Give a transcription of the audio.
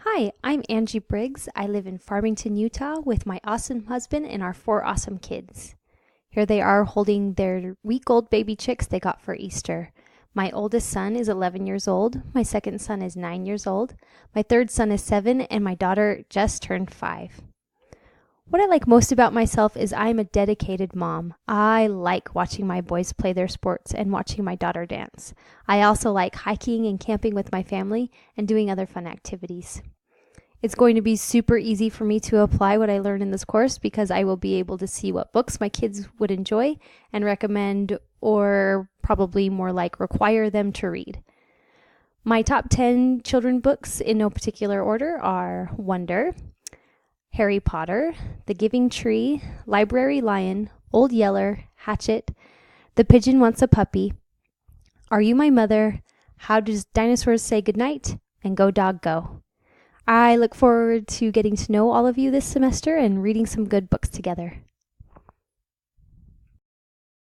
Hi, I'm Angie Briggs. I live in Farmington, Utah with my awesome husband and our four awesome kids. Here they are holding their week-old baby chicks they got for Easter. My oldest son is 11 years old, my second son is 9 years old, my third son is 7, and my daughter just turned 5. What I like most about myself is I'm a dedicated mom. I like watching my boys play their sports and watching my daughter dance. I also like hiking and camping with my family and doing other fun activities. It's going to be super easy for me to apply what I learned in this course because I will be able to see what books my kids would enjoy and recommend, or probably more like require them to read. My top 10 children books in no particular order are Wonder, Harry Potter, The Giving Tree, Library Lion, Old Yeller, Hatchet, The Pigeon Wants a Puppy, Are You My Mother, How Does Dinosaurs Say Goodnight, and Go Dog Go. I look forward to getting to know all of you this semester and reading some good books together.